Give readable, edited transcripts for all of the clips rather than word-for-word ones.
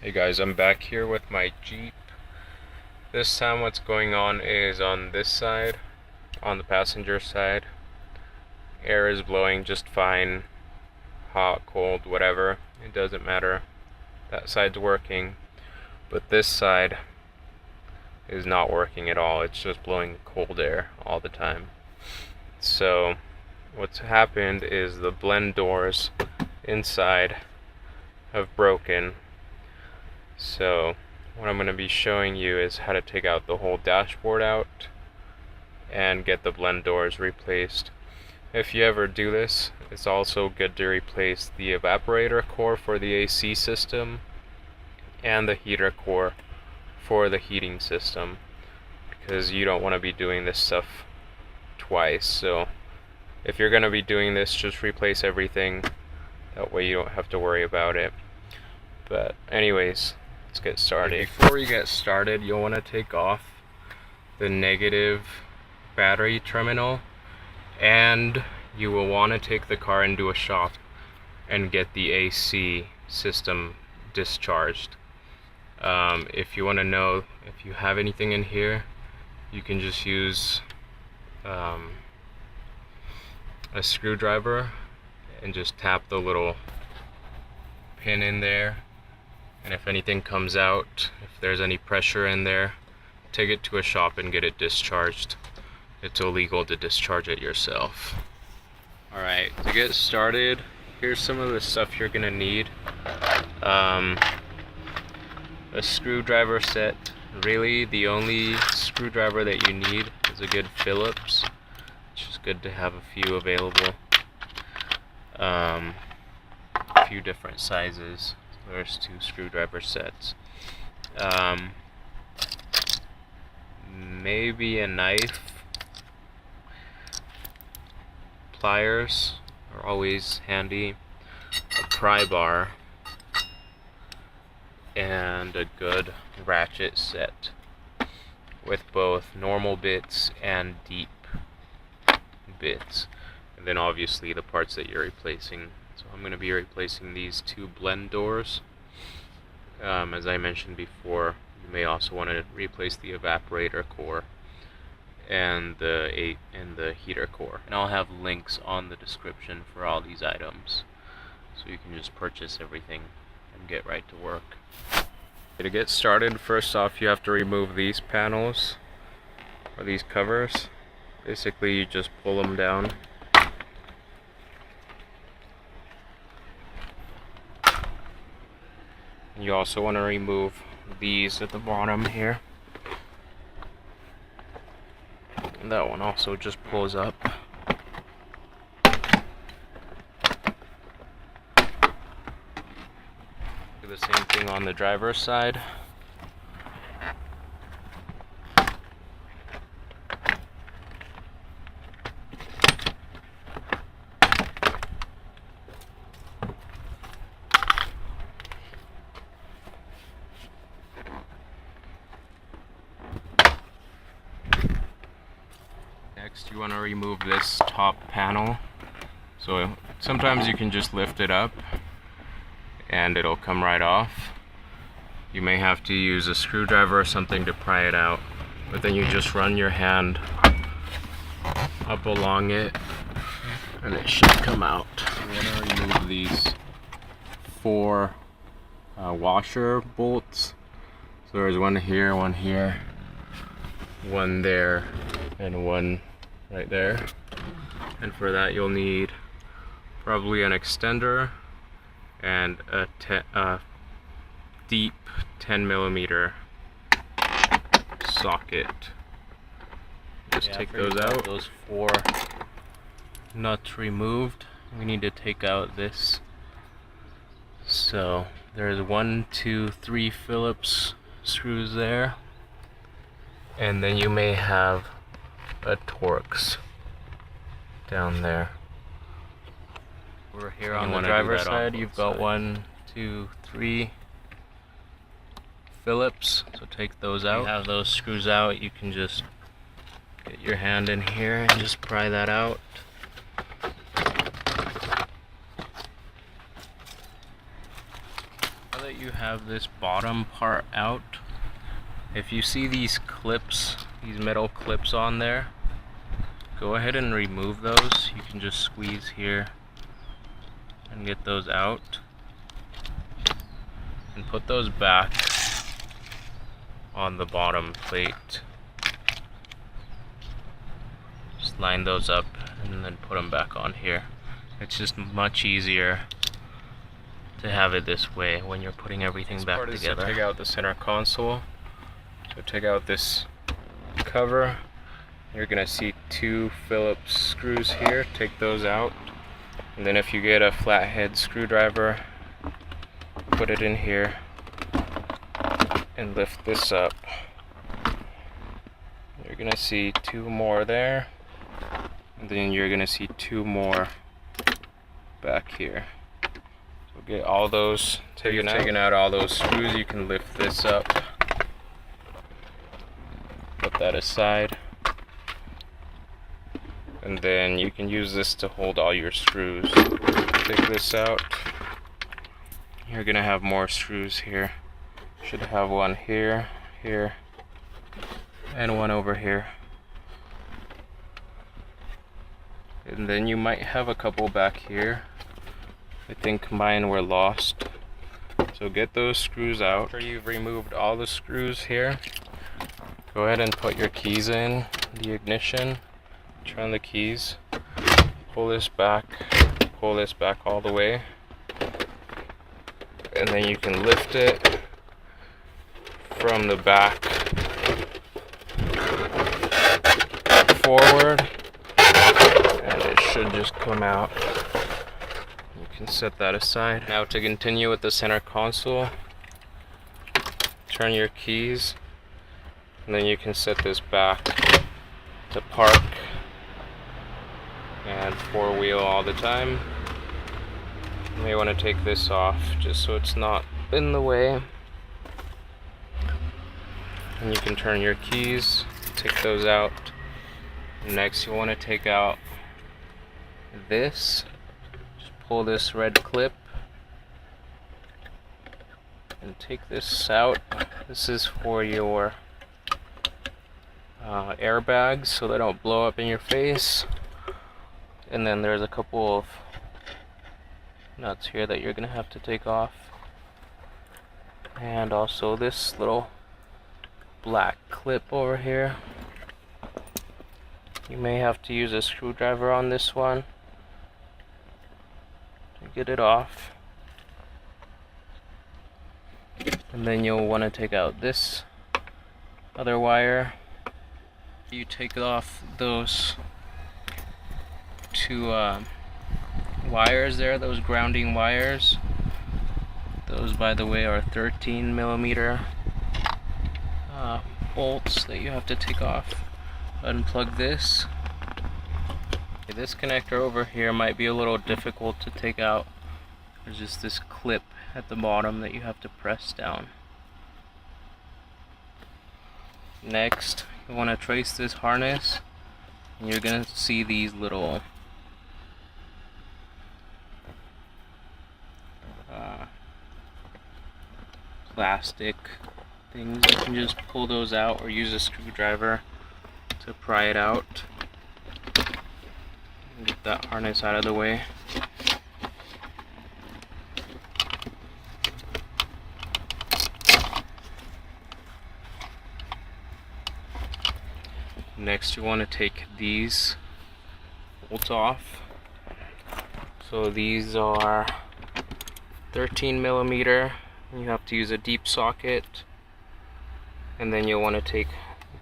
Hey guys, I'm back here with my Jeep. This time what's going on is on this side, on the passenger side, air is blowing just fine, hot, cold, whatever, it doesn't matter. That side's working, but this side is not working at all. It's just blowing cold air all the time. So what's happened is the blend doors inside have broken. So what I'm going to be showing you is how to take out the whole dashboard out and get the blend doors replaced. If you ever do this, it's also good to replace the evaporator core for the AC system and the heater core for the heating system, because you don't want to be doing this stuff twice. So if you're going to be doing this, just replace everything. That way you don't have to worry about it. But anyways, let's get started. Before we get started, you'll want to take off the negative battery terminal, and you will want to take the car into a shop and get the AC system discharged. If you want to know if you have anything in here, you can just use a screwdriver and just tap the little pin in there, and if anything comes out, if there's any pressure in there, take it to a shop and get it discharged. It's illegal to discharge it yourself. Alright, to get started, here's some of the stuff you're gonna need. A screwdriver set. Really, the only screwdriver that you need is a good Phillips, which is good to have a few available. A few different sizes. There's 2 screwdriver sets. Maybe a knife. Pliers are always handy. A pry bar. And a good ratchet set with both normal bits and deep bits. And then obviously the parts that you're replacing. So I'm going to be replacing these 2 blend doors. As I mentioned before, you may also want to replace the evaporator core and the heater core. And I'll have links on the description for all these items, so you can just purchase everything and get right to work. To get started, first off you have to remove these panels, or these covers. Basically you just pull them down. You also want to remove these at the bottom here. And that one also just pulls up. Do the same thing on the driver's side. Next, you want to remove this top panel. So sometimes you can just lift it up and it'll come right off. You may have to use a screwdriver or something to pry it out, but then you just run your hand up along it and it should come out. You want to remove these 4 washer bolts. So there's one here, one there, and one right there. And for that you'll need probably an extender and a deep 10mm socket. Just take those out. Those 4 nuts removed. We need to take out this. So there's 1, 2, 3 Phillips screws there, and then you may have a Torx down there. We're here on the driver's side. You've got 1, 2, 3 Phillips, so take those out. You have those screws out, you can just get your hand in here and just pry that out. Now that you have this bottom part out, if you see these clips, these metal clips on there, go ahead and remove those. You can just squeeze here and get those out and put those back on the bottom plate. Just line those up and then put them back on here. It's just much easier to have it this way when you're putting everything back together. Take out the center console. So take out this cover. You're gonna see 2 Phillips screws here. Take those out. And then if you get a flathead screwdriver, put it in here and lift this up. You're gonna see 2 more there. And then you're gonna see 2 more back here. So get all those taken out all those screws. You can lift this up, put that aside, and then you can use this to hold all your screws. Take this out. You're gonna have more screws here. Should have one here, here, and one over here. And then you might have a couple back here. I think mine were lost. So get those screws out. After you've removed all the screws here, go ahead and put your keys in the ignition. Turn the keys. Pull this back all the way. And then you can lift it from the back forward. And it should just come out. You can set that aside. Now to continue with the center console, turn your keys, and then you can set this back to park and 4-wheel all the time. You may want to take this off just so it's not in the way. And you can turn your keys, take those out. Next you want to take out this. Just pull this red clip and take this out. This is for your airbags so they don't blow up in your face. And then there's a couple of nuts here that you're gonna have to take off, and also this little black clip over here. You may have to use a screwdriver on this one to get it off. And then you'll want to take out this other wire. You take off those 2 wires there, those grounding wires. Those, by the way, are 13mm bolts that you have to take off. Unplug this. This connector over here might be a little difficult to take out. There's just this clip at the bottom that you have to press down. Next, you want to trace this harness, and you're going to see these little plastic things. You can just pull those out or use a screwdriver to pry it out and get that harness out of the way. Next you want to take these bolts off. So these are 13mm. You have to use a deep socket, and then you'll want to take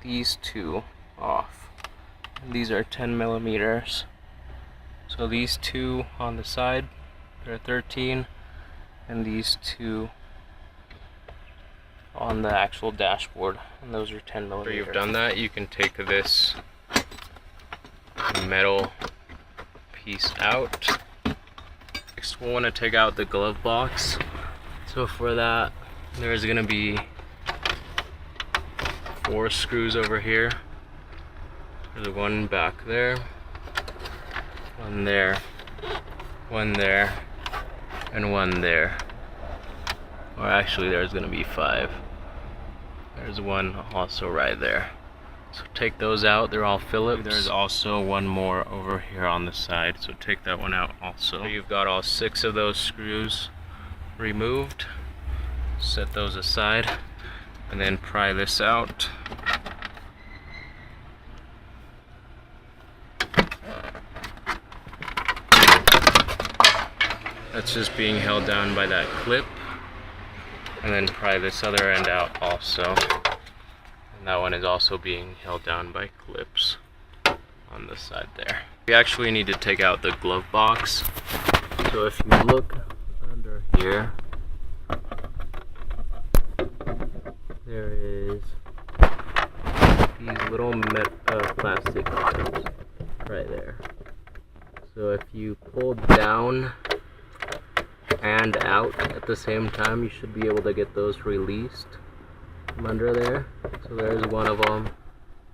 these 2 off. And these are 10mm. So these 2 on the side, they're 13, and these 2 on the actual dashboard, and those are 10mm. After you've done that, you can take this metal piece out. Next we'll want to take out the glove box. So for that, there's going to be 4 screws over here. There's one back there, one there, one there, and one there. Or actually there's gonna be 5. There's one also right there. So take those out, they're all Phillips. There's also one more over here on the side, so take that one out also. So you've got all 6 of those screws removed. Set those aside and then pry this out. That's just being held down by that clip. And then pry this other end out also. And that one is also being held down by clips on the side there. We actually need to take out the glove box. So if you look under here, there is these little plastic clips right there. So if you pull down and out at the same time, you should be able to get those released from under there. So there's one of them,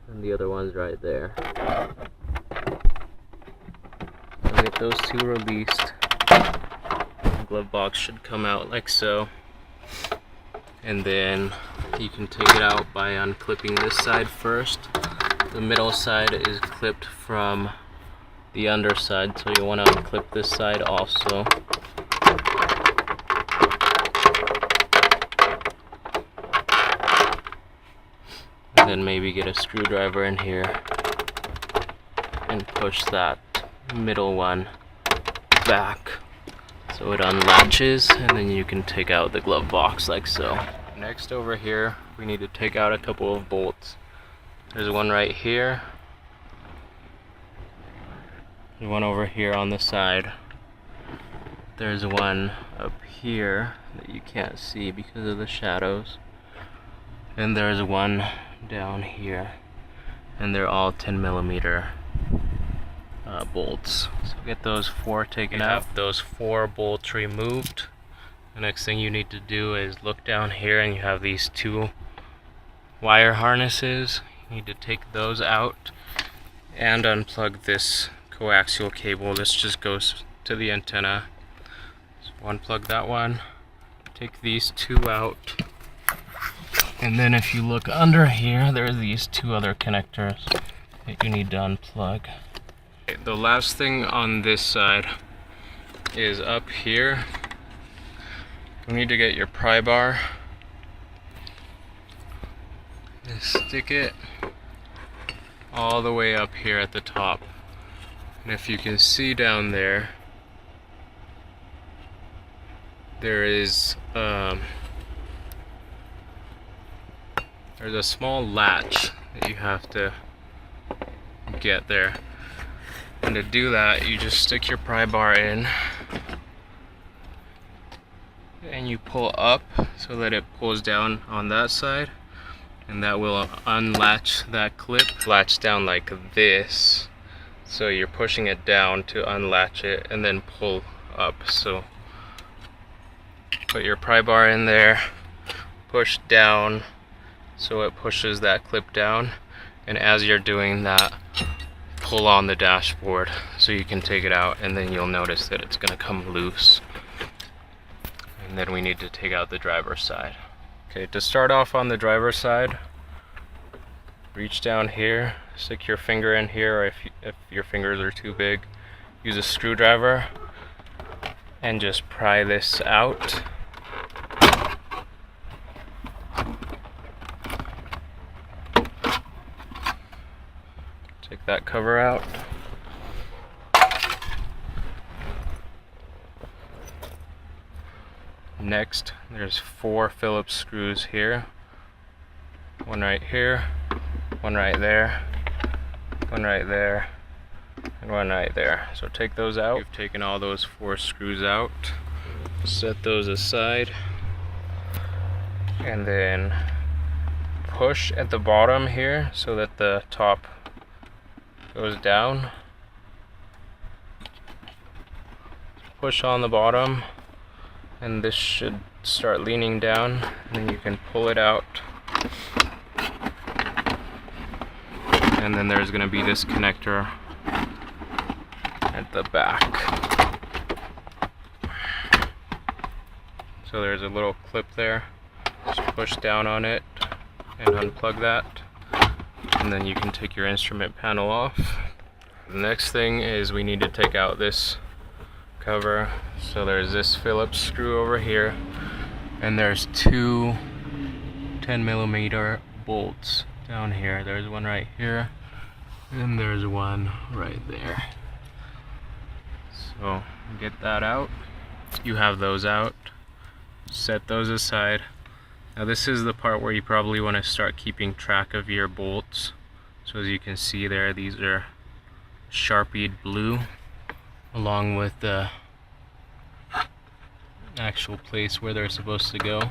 and the other one's right there. So get those 2 released. The glove box should come out like so. And then you can take it out by unclipping this side first. The middle side is clipped from the underside, so you want to unclip this side also. And then maybe get a screwdriver in here and push that middle one back so it unlatches, and then you can take out the glove box like so. Next over here, we need to take out a couple of bolts. There's one right here. There's one over here on the side. There's one up here that you can't see because of the shadows. And there's one down here. And they're all 10mm bolts. So get those 4 taken out. Those 4 bolts removed. The next thing you need to do is look down here, and you have these 2 wire harnesses. You need to take those out and unplug this coaxial cable. This just goes to the antenna. So unplug that one. Take these 2 out. And then if you look under here, there's these 2 other connectors that you need to unplug. The last thing on this side is up here. You need to get your pry bar. And stick it all the way up here at the top. And if you can see down there, there is there's a small latch that you have to get there. And to do that, you just stick your pry bar in and you pull up so that it pulls down on that side, and that will unlatch that clip. Latch down like this, so you're pushing it down to unlatch it, and then pull up. So put your pry bar in there, push down so it pushes that clip down, and as you're doing that, pull on the dashboard so you can take it out, and then you'll notice that it's going to come loose. And then we need to take out the driver's side. Okay, to start off on the driver's side, reach down here, stick your finger in here, or if your fingers are too big, use a screwdriver and just pry this out. Take that cover out. Next, there's 4 Phillips screws here. One right here, one right there, one right there, and one right there. So take those out. You've taken all those 4 screws out. Set those aside. And then push at the bottom here so that the top goes down. Push on the bottom, and this should start leaning down, and then you can pull it out. And then there's going to be this connector at the back. So there's a little clip there. Just push down on it and unplug that, and then you can take your instrument panel off. The next thing is we need to take out this cover. So there's this Phillips screw over here, and there's two 10mm bolts down here. There's one right here, and there's one right there. So get that out. You have those out. Set those aside. Now this is the part where you probably want to start keeping track of your bolts. So as you can see there, these are Sharpied blue along with the actual place where they're supposed to go.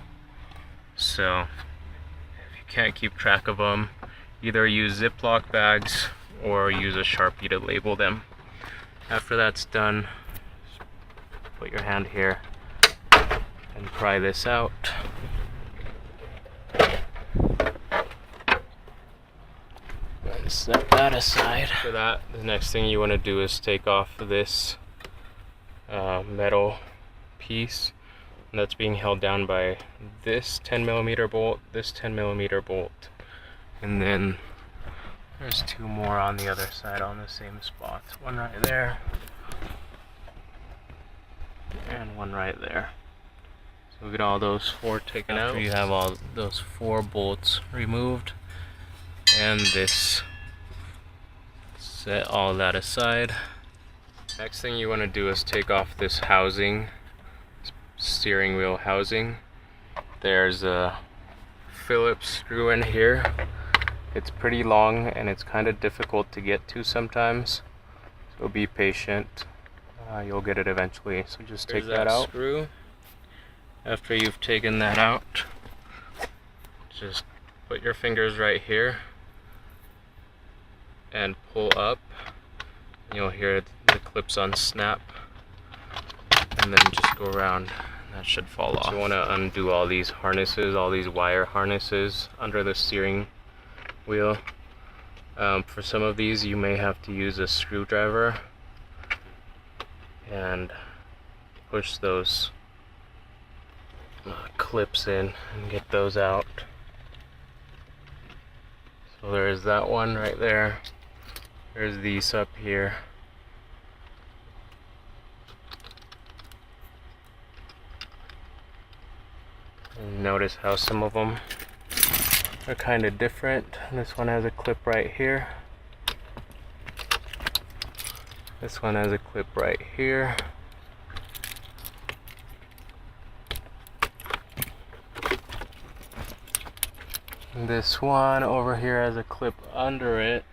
So if you can't keep track of them, either use Ziploc bags or use a Sharpie to label them. After that's done, put your hand here and pry this out. And set that aside. For that, the next thing you want to do is take off this metal piece, and that's being held down by this 10mm bolt, this 10mm bolt, and then there's two more on the other side on the same spots. One right there, and one right there. So we get all those four taken out. After you have all those four bolts removed, and this, set all that aside. Next thing you want to do is take off this housing, steering wheel housing. There's a Phillips screw in here. It's pretty long and it's kind of difficult to get to sometimes, so be patient. You'll get it eventually. So just take that out. Screw. After you've taken that out, just put your fingers right here and pull up. You'll hear the clips unsnap, and then just go around. That should fall off. So you want to undo all these harnesses, all these wire harnesses under the steering wheel. For some of these you may have to use a screwdriver and push those clips in and get those out. So there's that one right there. There's these up here. And notice how some of them are kind of different. This one has a clip right here. This one has a clip right here. And this one over here has a clip under it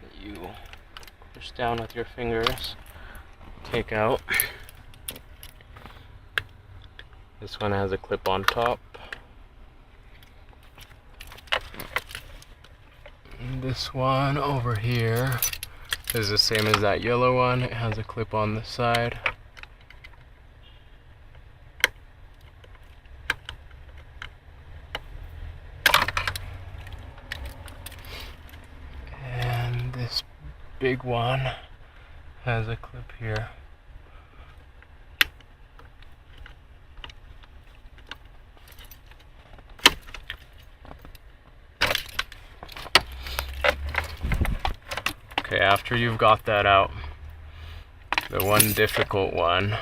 that you push down with your fingers, take out. This one has a clip on top. And this one over here is the same as that yellow one. It has a clip on the side. And this big one has a clip here. Okay, after you've got that out, the one difficult one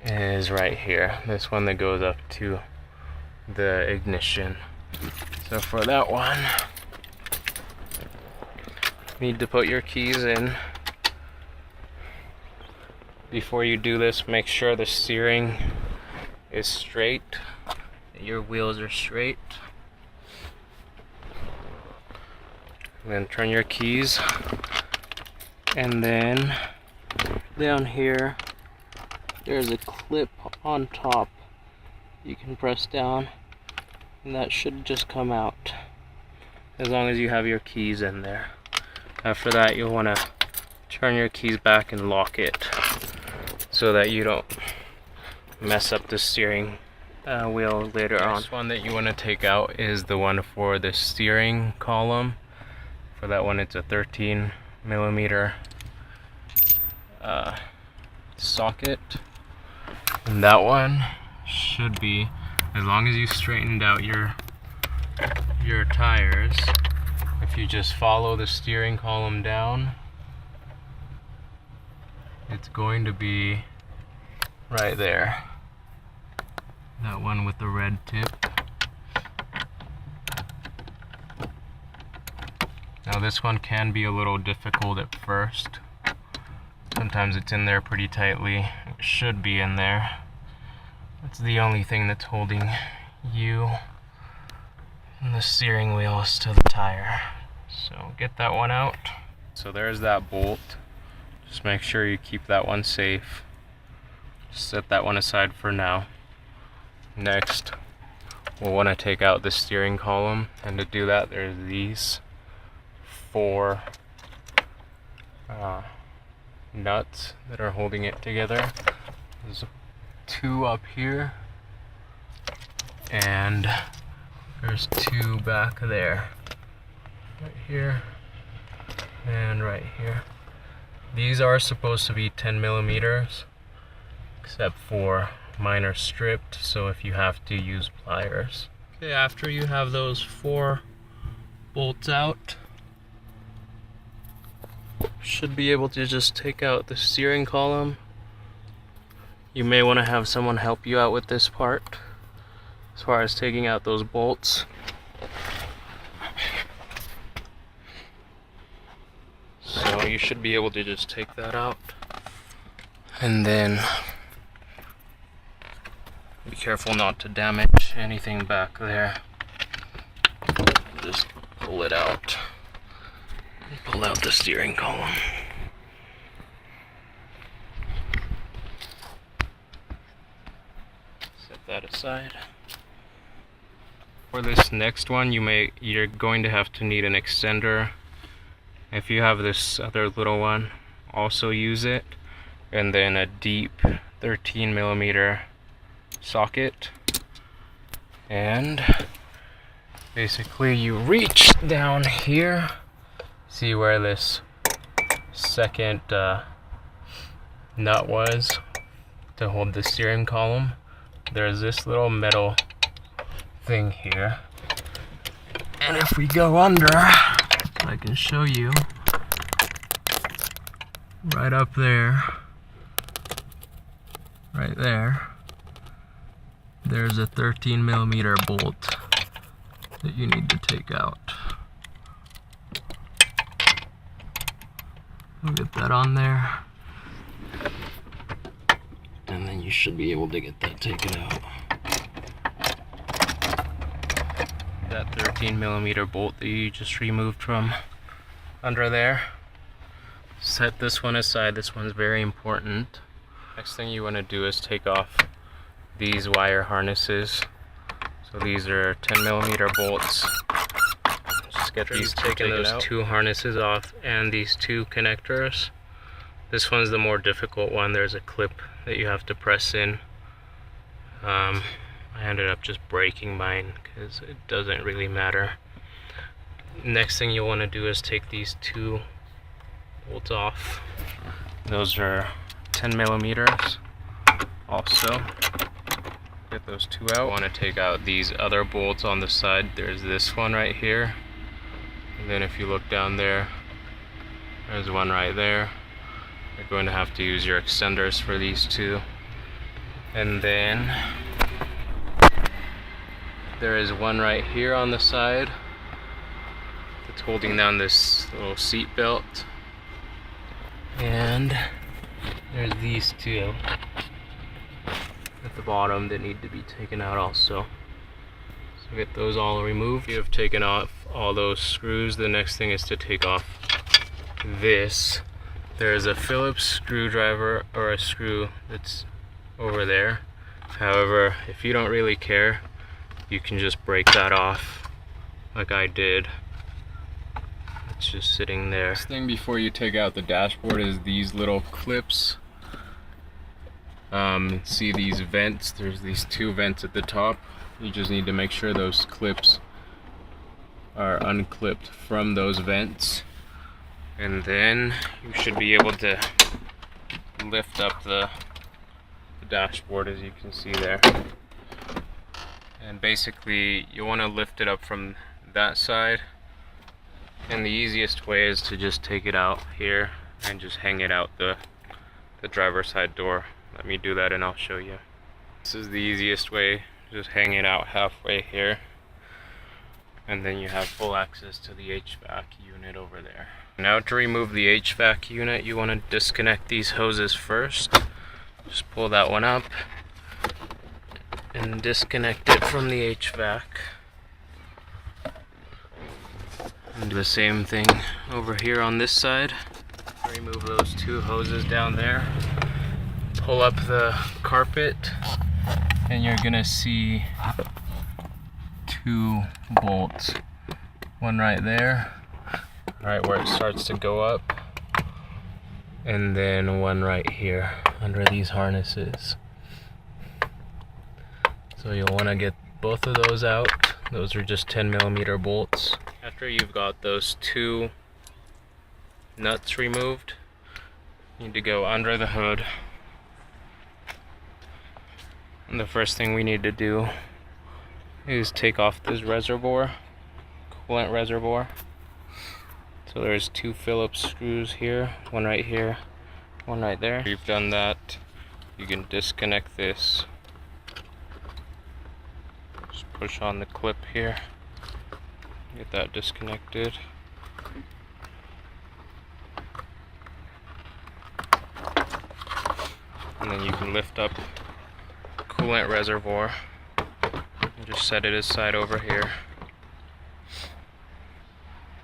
is right here. This one that goes up to the ignition. So for that one, you need to put your keys in. Before you do this, make sure the steering is straight, that your wheels are straight. And then turn your keys, and then down here there's a clip on top you can press down, and that should just come out as long as you have your keys in there. After that, you'll want to turn your keys back and lock it so that you don't mess up the steering wheel later on. The next one that you want to take out is the one for the steering column. For that one, it's a 13mm socket. And that one should be, as long as you straightened out your tires, if you just follow the steering column down, it's going to be right there. That one with the red tip. Now this one can be a little difficult at first. Sometimes it's in there pretty tightly. It should be in there. That's the only thing that's holding you and the steering wheels to the tire. So get that one out. So there's that bolt. Just make sure you keep that one safe. Just set that one aside for now. Next, we'll want to take out the steering column, and to do that there's these 4 nuts that are holding it together. There's 2 up here, and there's 2 back there. Right here and right here. These are supposed to be 10 millimeters, except for mine are stripped, so if you have to, use pliers. Okay, after you have those 4 bolts out, should be able to just take out the steering column. You may want to have someone help you out with this part as far as taking out those bolts. So you should be able to just take that out, and then be careful not to damage anything back there. Just pull it out. Pull out the steering column. Set that aside. For this next one, you're going to have to need an extender. If you have this other little one, also use it. And then a deep 13 millimeter socket. And basically you reach down here. See where this second nut was to hold the steering column? There's this little metal thing here. And if we go under, I can show you, right up there, right there, there's a 13 millimeter bolt that you need to take out. I'll get that on there, and then you should be able to get that taken out. That 13 millimeter bolt that you just removed from under there. Set this one aside. This one's very important. Next thing you want to do is take off these wire harnesses. So these are 10 millimeter bolts. Just get these taken those out. 2 harnesses off and these 2 connectors. This one's the more difficult one. There's a clip that you have to press in. I ended up just breaking mine because it doesn't really matter. Next thing you'll want to do is take these 2 bolts off. Those are 10 millimeters. Also, get those 2 out. I want to take out these other bolts on the side. There's this one right here, and then if you look down there, there's one right there. You're going to have to use your extenders for these 2. And then there is one right here on the side that's holding down this little seat belt. And there's these 2 at the bottom that need to be taken out also. So get those all removed. You have taken off all those screws. The next thing is to take off this. There's a Phillips screwdriver or a screw that's over there. However, if you don't really care, you can just break that off like I did. It's just sitting there. Next thing before you take out the dashboard is these little clips. See these vents? There's these 2 vents at the top. You just need to make sure those clips are unclipped from those vents. And then you should be able to lift up the dashboard, as you can see there. And basically you want to lift it up from that side, and the easiest way is to just take it out here and just hang it out the driver's side door. Let me do that and I'll show you. This is the easiest way, just hang it out halfway here, and then you have full access to the HVAC unit over there. Now to remove the HVAC unit, you want to disconnect these hoses first. Just pull that one up and disconnect it from the HVAC. And do the same thing over here on this side. Remove those two hoses down there. Pull up the carpet and you're gonna see two bolts. One right there, right where it starts to go up, and then one right here under these harnesses. So you'll want to get both of those out. Those are just 10mm bolts. After you've got those two nuts removed, you need to go under the hood. And the first thing we need to do is take off this reservoir, coolant reservoir. So there's two Phillips screws here, one right here, one right there. After you've done that, you can disconnect this. Just push on the clip here, get that disconnected. And then you can lift up the coolant reservoir and just set it aside over here.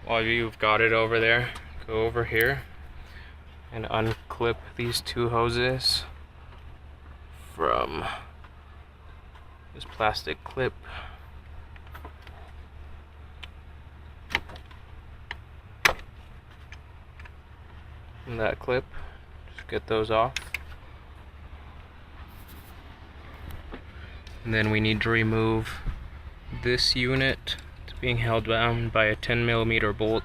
While you've got it over there, go over here and unclip these two hoses from this plastic clip. From that clip, just get those off. And then we need to remove this unit. It's being held down by a 10mm bolt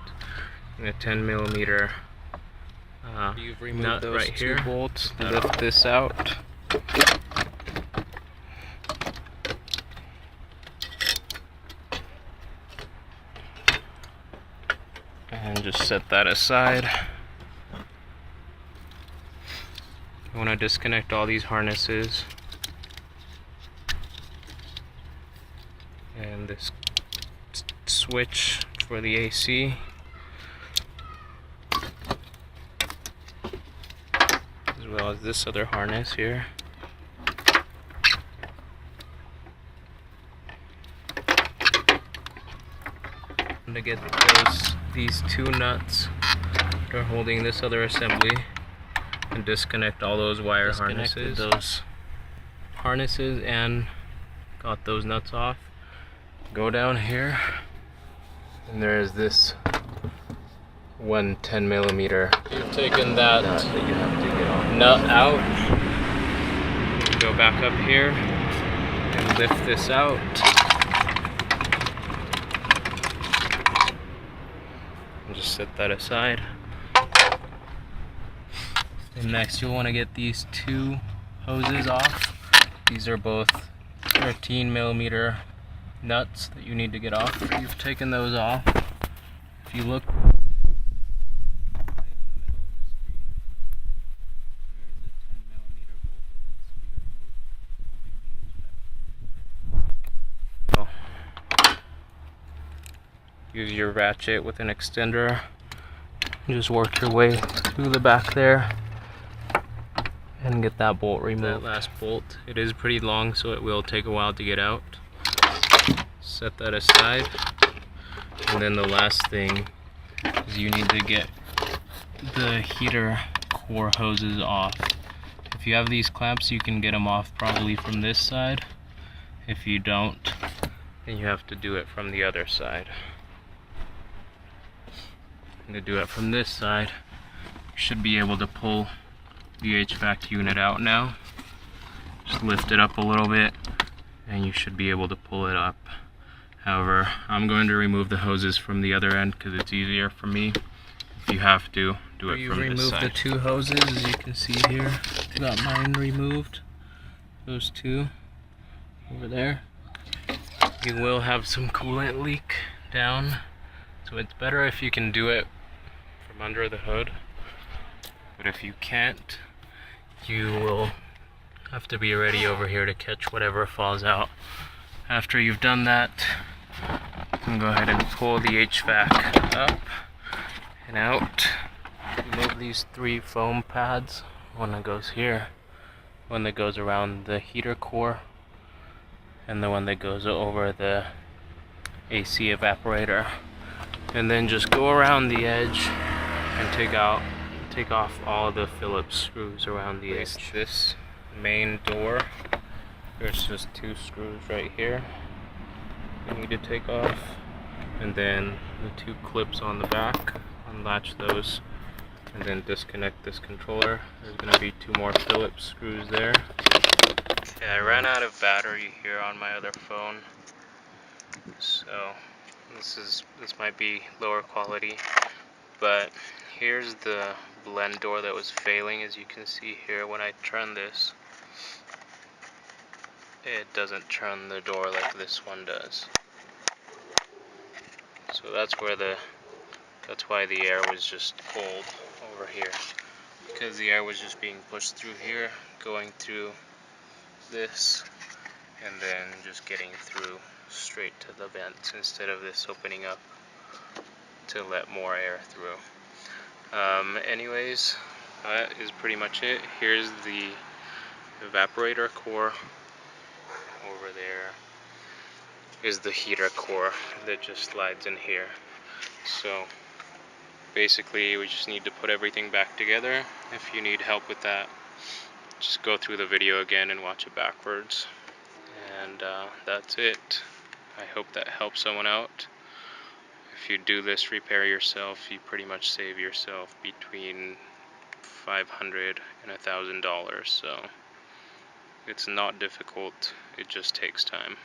and a 10mm you've removed nut those right here. Bolts. Lift this out. And just set that aside. You want to disconnect all these harnesses. And this switch for the AC. As well as this other harness here. I'm gonna get these two nuts that are holding this other assembly and disconnect all those wire harnesses. Those harnesses and got those nuts off. Go down here and there's this one 10mm. You've taken that nut that you have to get off. Nut out. Go back up here and lift this out. And just set that aside. And next you'll want to get these two hoses off. These are both 13mm nuts that you need to get off. You've taken those off. If you look right in the middle of the screen, there's a 10mm bolt that needs to be removed. So, use your ratchet with an extender. Just work your way through the back there and get that bolt removed. That last bolt, it is pretty long, so it will take a while to get out. Set that aside. And then the last thing is you need to get the heater core hoses off. If you have these clamps, you can get them off probably from this side. If you don't, then you have to do it from the other side. And to do it from this side, you should be able to pull the HVAC unit out now. Just lift it up a little bit and you should be able to pull it up. However, I'm going to remove the hoses from the other end because it's easier for me. if you have to, do it You from this remove side. the two hoses, as you can see here. Got mine removed. Those two over there. You will have some coolant leak down, so it's better if you can do it from under the hood. But if you can't, you will have to be ready over here to catch whatever falls out. After you've done that, you can go ahead and pull the HVAC up and out. Remove these 3 foam pads. One that goes here, one that goes around the heater core, and the one that goes over the AC evaporator. And then just go around the edge and take off all the Phillips screws around the edge. This main door, there's just 2 screws right here you need to take off, and then the 2 clips on the back. Unlatch those and then disconnect this controller. There's going to be 2 more Phillips screws there. Okay, I ran out of battery here on my other phone, so this might be lower quality, but here's the blend door that was failing. As you can see here, when I turn this, it doesn't turn the door like this one does. So that's why the air was just pulled over here, because the air was just being pushed through here, going through this, and then just getting through straight to the vents instead of this opening up to let more air through. Anyways, that is pretty much it. Here's the evaporator core. Over there is the heater core that just slides in here. So basically we just need to put everything back together. If you need help with that, just go through the video again and watch it backwards. And that's it. I hope that helps someone out. If you do this repair yourself, you pretty much save yourself between $500 and $1,000. So it's not difficult, it just takes time.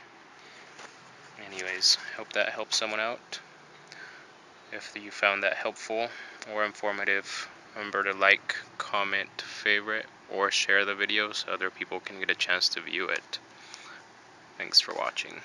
Anyways, hope that helps someone out. If you found that helpful or informative, remember to like, comment, favorite, or share the video so other people can get a chance to view it. Thanks for watching.